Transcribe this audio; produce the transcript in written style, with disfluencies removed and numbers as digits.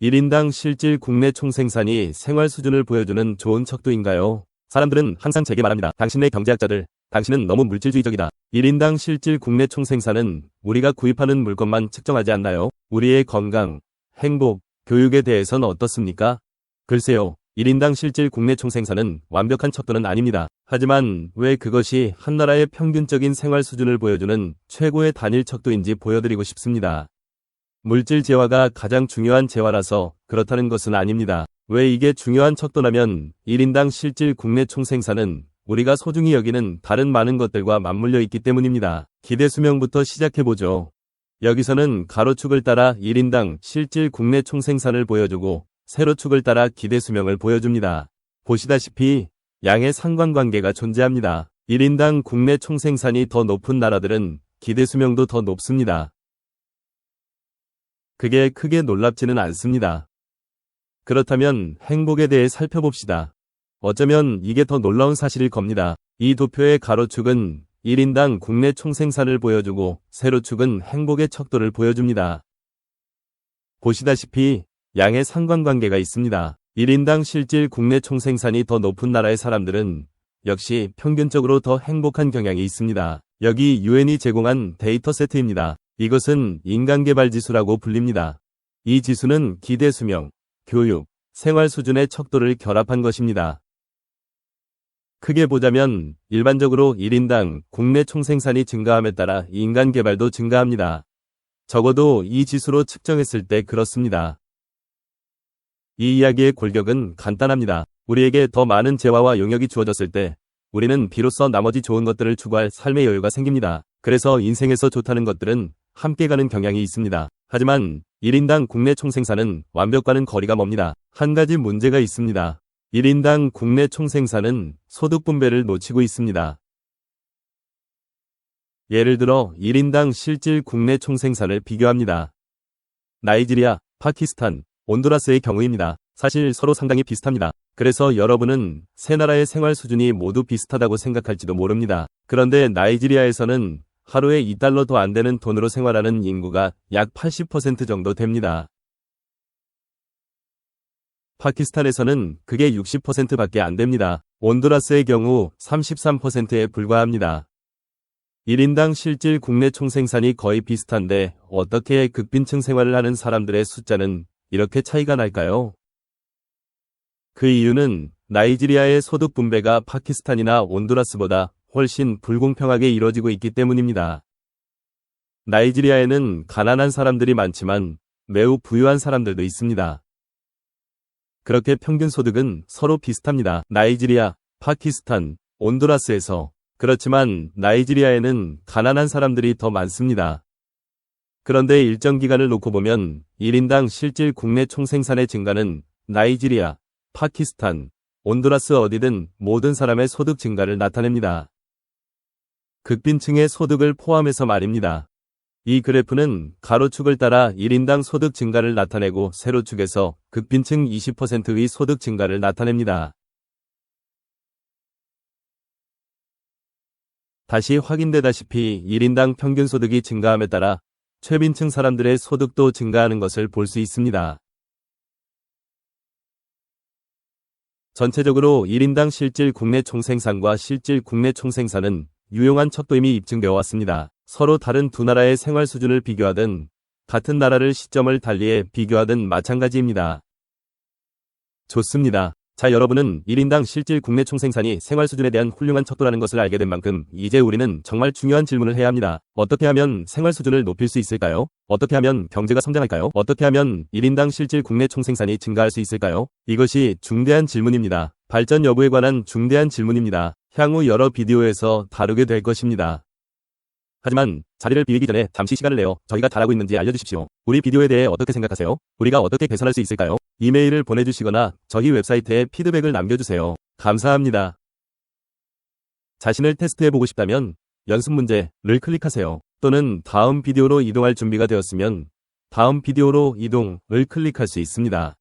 1인당 실질 국내 총생산이 생활 수준을 보여주는 좋은 척도인가요? 사람들은 항상 제게 말합니다. 당신네 경제학자들, 당신은 너무 물질주의적이다. 1인당 실질 국내 총생산은 우리가 구입하는 물건만 측정하지 않나요? 우리의 건강, 행복, 교육에 대해서는 어떻습니까? 글쎄요. 1인당 실질 국내 총생산은 완벽한 척도는 아닙니다. 하지만 왜 그것이 한 나라의 평균적인 생활 수준을 보여주는 최고의 단일 척도인지 보여드리고 싶습니다. 물질 재화가 가장 중요한 재화라서 그렇다는 것은 아닙니다. 왜 이게 중요한 척도라면 1인당 실질 국내 총생산은 우리가 소중히 여기는 다른 많은 것들과 맞물려 있기 때문입니다. 기대 수명부터 시작해보죠. 여기서는 가로축을 따라 1인당 실질 국내 총생산을 보여주고 세로축을 따라 기대 수명을 보여줍니다. 보시다시피 양의 상관관계가 존재합니다. 1인당 국내 총생산이 더 높은 나라들은 기대 수명도 더 높습니다. 그게 크게 놀랍지는 않습니다. 그렇다면 행복에 대해 살펴봅시다. 어쩌면 이게 더 놀라운 사실일 겁니다. 이 도표의 가로축은 1인당 국내 총생산을 보여주고 세로축은 행복의 척도를 보여줍니다. 보시다시피 양의 상관관계가 있습니다. 1인당 실질 국내 총생산이 더 높은 나라의 사람들은 역시 평균적으로 더 행복한 경향이 있습니다. 여기 UN이 제공한 데이터 세트입니다. 이것은 인간개발지수라고 불립니다. 이 지수는 기대 수명, 교육, 생활 수준의 척도를 결합한 것입니다. 크게 보자면 일반적으로 1인당 국내 총생산이 증가함에 따라 인간개발도 증가합니다. 적어도 이 지수로 측정했을 때 그렇습니다. 이 이야기의 골격은 간단합니다. 우리에게 더 많은 재화와 용역이 주어졌을 때 우리는 비로소 나머지 좋은 것들을 추구할 삶의 여유가 생깁니다. 그래서 인생에서 좋다는 것들은 함께 가는 경향이 있습니다. 하지만 1인당 국내 총생산은 완벽과는 거리가 멉니다. 한 가지 문제가 있습니다. 1인당 국내 총생산은 소득 분배를 놓치고 있습니다. 예를 들어 1인당 실질 국내 총생산을 비교합니다. 나이지리아, 파키스탄, 온두라스의 경우입니다. 사실 서로 상당히 비슷합니다. 그래서 여러분은 세 나라의 생활 수준이 모두 비슷하다고 생각할지도 모릅니다. 그런데 나이지리아에서는 하루에 $2도 안 되는 돈으로 생활하는 인구가 약 80% 정도 됩니다. 파키스탄에서는 그게 60%밖에 안 됩니다. 온두라스의 경우 33%에 불과합니다. 1인당 실질 국내 총생산이 거의 비슷한데 어떻게 극빈층 생활을 하는 사람들의 숫자는 이렇게 차이가 날까요? 그 이유는 나이지리아의 소득 분배가 파키스탄이나 온두라스보다 훨씬 불공평하게 이루어지고 있기 때문입니다. 나이지리아에는 가난한 사람들이 많지만 매우 부유한 사람들도 있습니다. 그렇게 평균 소득은 서로 비슷합니다. 나이지리아, 파키스탄, 온두라스에서. 그렇지만 나이지리아에는 가난한 사람들이 더 많습니다. 그런데 일정 기간을 놓고 보면 1인당 실질 국내 총생산의 증가는 나이지리아, 파키스탄, 온두라스 어디든 모든 사람의 소득 증가를 나타냅니다. 극빈층의 소득을 포함해서 말입니다. 이 그래프는 가로축을 따라 1인당 소득 증가를 나타내고 세로축에서 극빈층 20%의 소득 증가를 나타냅니다. 다시 확인되다시피 1인당 평균 소득이 증가함에 따라 최빈층 사람들의 소득도 증가하는 것을 볼 수 있습니다. 전체적으로 1인당 실질 국내 총생산과 실질 국내 총생산은 유용한 척도임이 입증되어 왔습니다. 서로 다른 두 나라의 생활 수준을 비교하든 같은 나라를 시점을 달리해 비교하든 마찬가지입니다. 좋습니다. 자, 여러분은 1인당 실질 국내 총생산이 생활 수준에 대한 훌륭한 척도라는 것을 알게 된 만큼 이제 우리는 정말 중요한 질문을 해야 합니다. 어떻게 하면 생활 수준을 높일 수 있을까요? 어떻게 하면 경제가 성장할까요? 어떻게 하면 1인당 실질 국내 총생산이 증가할 수 있을까요? 이것이 중대한 질문입니다. 발전 여부에 관한 중대한 질문입니다. 향후 여러 비디오에서 다루게 될 것입니다. 하지만 자리를 비우기 전에 잠시 시간을 내어 저희가 잘하고 있는지 알려주십시오. 우리 비디오에 대해 어떻게 생각하세요? 우리가 어떻게 개선할 수 있을까요? 이메일을 보내주시거나 저희 웹사이트에 피드백을 남겨주세요. 감사합니다. 자신을 테스트해보고 싶다면 연습 문제를 클릭하세요. 또는 다음 비디오로 이동할 준비가 되었으면 다음 비디오로 이동을 클릭할 수 있습니다.